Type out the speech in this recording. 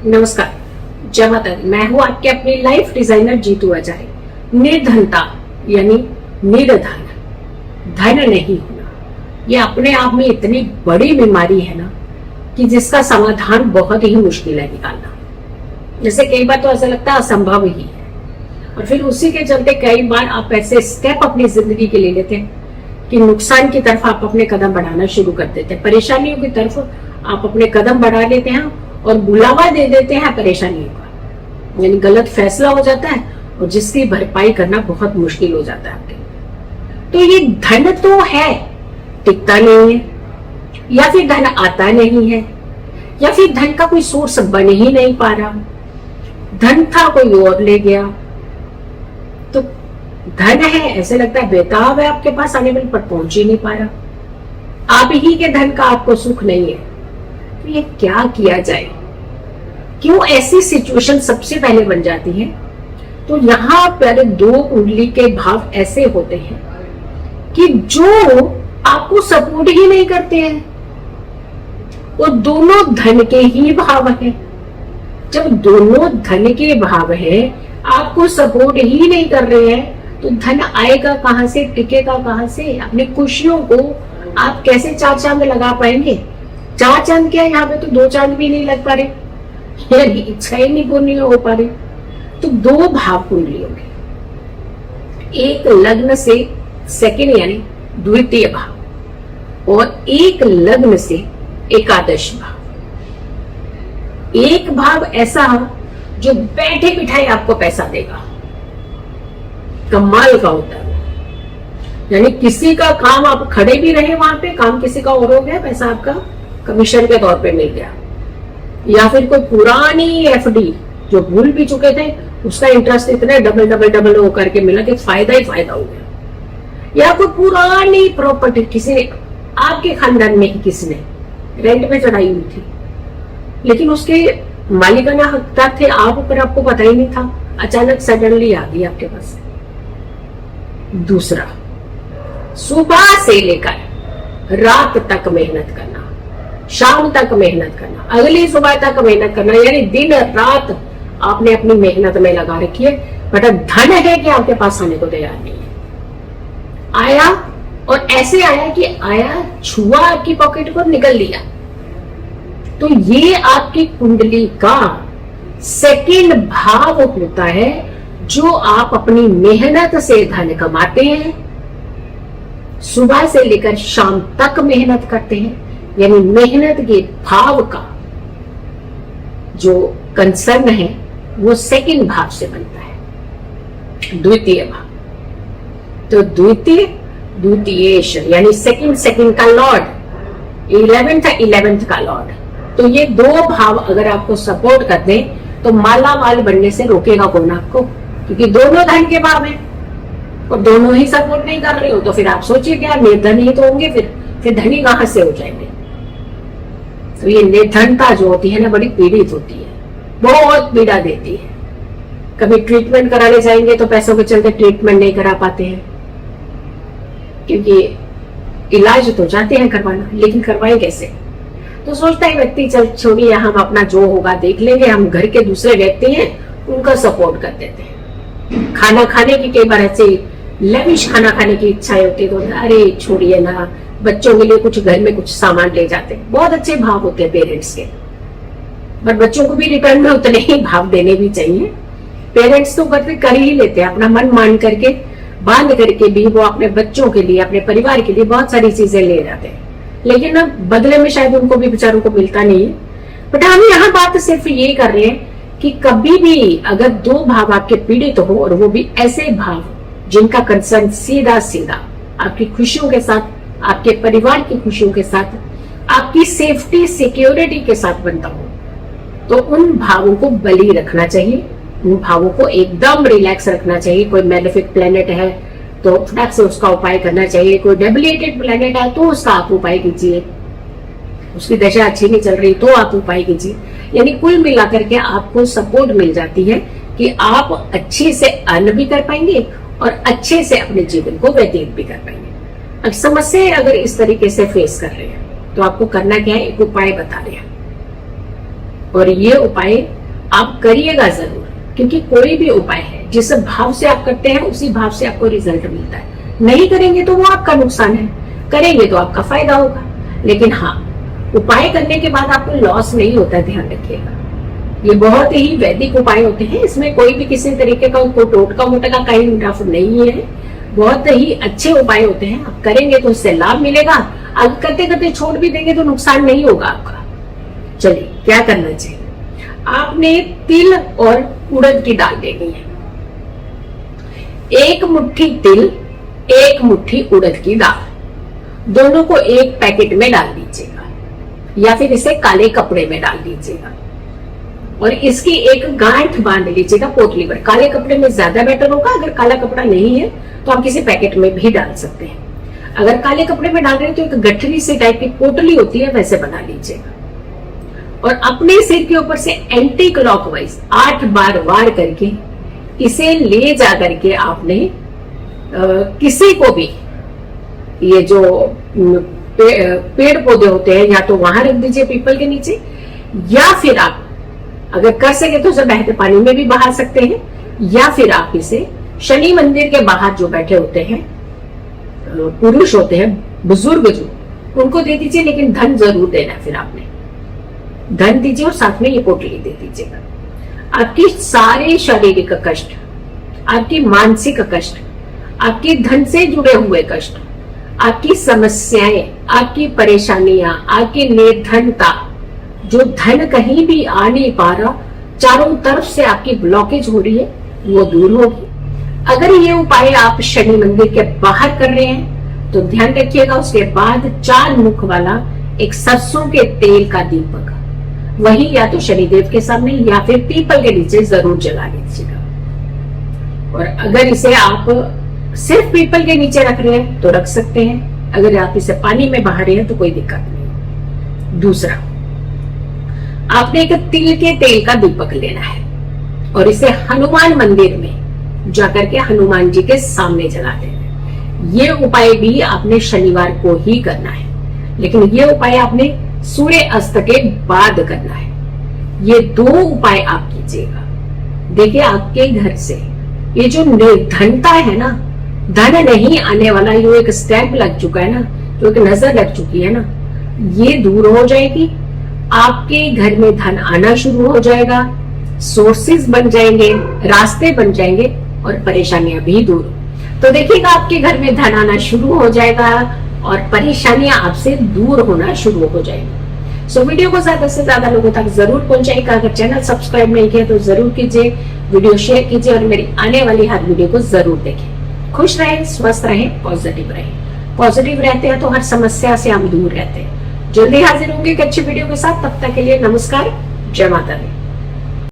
नमस्कार, जय माता दी। मैं हूँ आपके अपनी लाइफ डिजाइनर जीतू आचार्य। निर्धनता यानी निर्धन, धन नहीं होना, ये अपने आप में इतनी बड़ी बीमारी है ना कि जिसका समाधान बहुत ही मुश्किल है निकालना। जैसे कई बार तो ऐसा लगता है असंभव ही है, और फिर उसी के चलते कई बार आप ऐसे स्टेप अपनी जिंदगी के ले लेते हैं कि नुकसान की तरफ आप अपने कदम बढ़ाना शुरू कर देते हैं, परेशानियों की तरफ आप अपने कदम बढ़ा लेते हैं और बुलावा दे देते हैं परेशानियों का। यानी गलत फैसला हो जाता है और जिसकी भरपाई करना बहुत मुश्किल हो जाता है आपके। तो ये धन तो है, टिकता नहीं है, या फिर धन आता नहीं है, या फिर धन का कोई सोर्स बन ही नहीं पा रहा, धन था कोई और ले गया। तो धन है, ऐसे लगता है बेताब है आपके पास आने वाले, पर पहुंच ही नहीं पा रहा। आप ही के धन का आपको सुख नहीं है, तो ये क्या किया जाए? क्यों ऐसी सिचुएशन सबसे पहले बन जाती है? तो यहाँ पर दो कुंडली के भाव ऐसे होते हैं कि जो आपको सपोर्ट ही नहीं करते हैं, वो दोनों धन के ही भाव हैं। जब दोनों धन के भाव है, आपको सपोर्ट ही नहीं कर रहे हैं, तो धन आएगा कहां से, टिकेगा कहां से? अपनी खुशियों को आप कैसे चार चांद लगा पाएंगे? चार चांद क्या, यहाँ पे तो दो चांद भी नहीं लग पा रहे, यानी इच्छा ही नहीं पूर्ण हो पा रही। तो दो भाव कुंडलियों के, एक लग्न से सेकंड यानी द्वितीय भाव, और एक लग्न से एकादश भाव। एक भाव ऐसा जो बैठे बिठाए आपको पैसा देगा, कमाल का होता है। यानी किसी का काम, आप खड़े भी रहे वहां पे, काम किसी का और हो गया, पैसा आपका कमीशन के तौर पे मिल गया। या फिर कोई पुरानी एफडी जो भूल भी चुके थे, उसका इंटरेस्ट इतने डबल डबल डबल हो करके मिला कि फायदा ही फायदा हो गया। या कोई पुरानी प्रॉपर्टी किसी ने, आपके खानदान में ही किसी ने रेंट पे चढ़ाई हुई थी, लेकिन उसके मालिकाना हकदार थे आप, ऊपर आपको पता ही नहीं था, अचानक सडनली आ गई आपके पास। दूसरा, सुबह से लेकर रात तक मेहनत करना, शाम तक मेहनत करना, अगली सुबह तक मेहनत करना, यानी दिन रात आपने अपनी मेहनत में लगा रखी है, बट धन है कि आपके पास आने को तैयार नहीं है। आया, और ऐसे आया कि आया, छुआ आपकी पॉकेट को, निकल लिया। तो ये आपकी कुंडली का सेकंड भाव होता है, जो आप अपनी मेहनत से धन कमाते हैं, सुबह से लेकर शाम तक मेहनत करते हैं। यानी मेहनत के भाव का जो कंसर्न है वो सेकंड भाव से बनता है, द्वितीय भाव। तो द्वितीयेश यानी सेकंड का लॉर्ड, 11th का लॉर्ड। तो ये दो भाव अगर आपको सपोर्ट कर दें तो माला माल बनने से रोकेगा कौन आपको? क्योंकि दोनों धन के भाव हैं और दोनों ही सपोर्ट नहीं कर रहे हो, तो फिर आप सोचिए क्या, निर्धन ही तो होंगे, फिर धनी कहां से हो जाएंगे? तो ये निर्धनता जो होती है ना, बड़ी पीड़ित होती है, बहुत पीड़ा देती है। कभी ट्रीटमेंट कराने जाएंगे तो पैसों के चलते ट्रीटमेंट नहीं करा पाते हैं, क्योंकि इलाज तो जाते हैं करवाना, लेकिन करवाएं कैसे? तो सोचता है व्यक्ति, चल छोड़िए, हम अपना जो होगा देख लेंगे, हम घर के दूसरे व्यक्ति हैं उनका सपोर्ट कर देते हैं। खाना खाने की कई बार ऐसे लविश खाना खाने की इच्छा होती है, तो अरे छोड़िए ना, बच्चों के लिए कुछ घर में कुछ सामान ले जाते हैं। बहुत अच्छे भाव होते हैं पेरेंट्स के, पर बच्चों को भी रिटर्न में उतने ही भाव देने भी चाहिए। पेरेंट्स तो कर ही लेते हैं, अपना मन मान करके, बांध करके भी वो अपने बच्चों के लिए, अपने परिवार के लिए बहुत सारी चीजें ले जाते हैं, लेकिन अब बदले में शायद उनको भी बेचारों को मिलता नहीं है। बट हम यहाँ बात सिर्फ ये कर रहे हैं कि कभी भी अगर दो भाव आपके पीड़ित हो, और वो भी ऐसे भाव जिनका कंसर्न सीधा सीधा आपकी खुशियों के साथ, आपके परिवार की खुशियों के साथ, आपकी सेफ्टी सिक्योरिटी के साथ बनता हो, तो उन भावों को बली रखना चाहिए, उन भावों को एकदम रिलैक्स रखना चाहिए। कोई मेलेफिक प्लेनेट है तो फटाक से उसका उपाय करना चाहिए, कोई डेबिलिटेड प्लेनेट है तो उसका आप उपाय कीजिए, उसकी दशा अच्छी नहीं चल रही तो आप उपाय कीजिए। यानी कुल मिलाकर के आपको सपोर्ट मिल जाती है कि आप अच्छे से अर्न भी कर पाएंगे और अच्छे से अपने जीवन को व्यतीत भी कर पाएंगे। अब समस्या अगर इस तरीके से फेस कर रहे हैं तो आपको करना क्या है, एक उपाय बता रहे हैं। और ये उपाय आप करिएगा जरूर, क्योंकि कोई भी उपाय है जिस भाव से आप करते हैं उसी भाव से आपको रिजल्ट मिलता है। नहीं करेंगे तो वो आपका नुकसान है, करेंगे तो आपका फायदा होगा। लेकिन हाँ, उपाय करने के बाद आपको लॉस नहीं होता, ध्यान रखिएगा। ये बहुत ही वैदिक उपाय होते हैं, इसमें कोई भी किसी तरीके का टोटका मोटका काइंड ऑफ नहीं है। बहुत ही अच्छे उपाय होते हैं, आप करेंगे तो उससे लाभ मिलेगा। अब करते करते छोड़ भी देंगे तो नुकसान नहीं होगा आपका। चलिए क्या करना चाहिए, आपने तिल और उड़द की दाल लेनी है। 1 मुट्ठी तिल, 1 मुट्ठी उड़द की दाल, दोनों को एक पैकेट में डाल दीजिएगा या फिर इसे काले कपड़े में डाल दीजिएगा और इसकी एक गांठ बांध लीजिएगा पोटली पर। काले कपड़े में ज्यादा बेटर होगा, अगर काला कपड़ा नहीं है तो आप किसी पैकेट में भी डाल सकते हैं। अगर काले कपड़े में डाल रहे हैं तो एक गठरी से टाइप की पोटली होती है, वैसे बना लीजिएगा और अपने सिर के ऊपर से एंटी क्लॉकवाइज 8 बार वार करके इसे ले जा करके आपने किसी को भी, ये जो पेड़ पौधे होते हैं या तो वहां रख दीजिए पीपल के नीचे, या फिर आप अगर कर सके तो उसे बहते पानी में भी बहा सकते हैं, या फिर आप इसे शनि मंदिर के बाहर जो बैठे होते हैं पुरुष होते हैं, बुजुर्ग जो, उनको दे दीजिए। लेकिन धन जरूर देना, फिर आपने धन दीजिए और साथ में ये पोटली दे दीजिएगा। आपकी सारे शारीरिक कष्ट, आपकी मानसिक कष्ट, आपके धन से जुड़े हुए कष्ट, आपकी समस्याएं, आपकी परेशानियां, आपकी निर्धनता, जो धन कहीं भी आ नहीं पा रहा, चारों तरफ से आपकी ब्लॉकेज हो रही है, वो दूर होगी। अगर ये उपाय आप शनि मंदिर के बाहर कर रहे हैं तो ध्यान रखिएगा, उसके बाद 4 मुख वाला एक सरसों के तेल का दीपक वही या तो शनिदेव के सामने या फिर पीपल के नीचे जरूर जला लीजिएगा। और अगर इसे आप सिर्फ पीपल के नीचे रख रहे हैं तो रख सकते हैं, अगर आप इसे पानी में बहा रहे हैं तो कोई दिक्कत नहीं। दूसरा, आपने एक तिल के तेल का दीपक लेना है और इसे हनुमान मंदिर में जाकर के हनुमान जी के सामने जला देना है। ये उपाय भी आपने शनिवार को ही करना है, लेकिन ये उपाय आपने सूर्य अस्त के बाद करना है। ये 2 उपाय आप कीजिएगा। देखिए, आपके घर से ये जो निर्धनता है ना, धन नहीं आने वाला, ये एक स्टैंप लग चुका है ना, जो एक नजर लग चुकी है ना, ये दूर हो जाएगी। आपके घर में धन आना शुरू हो जाएगा, सोर्सेज बन जाएंगे, रास्ते बन जाएंगे और परेशानियां भी दूर। तो देखिएगा, आपके घर में धन आना शुरू हो जाएगा और परेशानियां आपसे दूर होना शुरू हो जाएगी। सो वीडियो को ज्यादा से ज्यादा लोगों तक जरूर पहुंचाइएगा। अगर चैनल सब्सक्राइब नहीं किया तो जरूर कीजिए, वीडियो शेयर कीजिए और मेरी आने वाली हर वीडियो को जरूर देखें। खुश रहें, स्वस्थ रहें, पॉजिटिव रहें। पॉजिटिव रहते हैं तो हर समस्या से हम दूर रहते हैं। जल्दी हाजिर होंगे एक अच्छी वीडियो के साथ, तब तक के लिए नमस्कार, जय माता दी।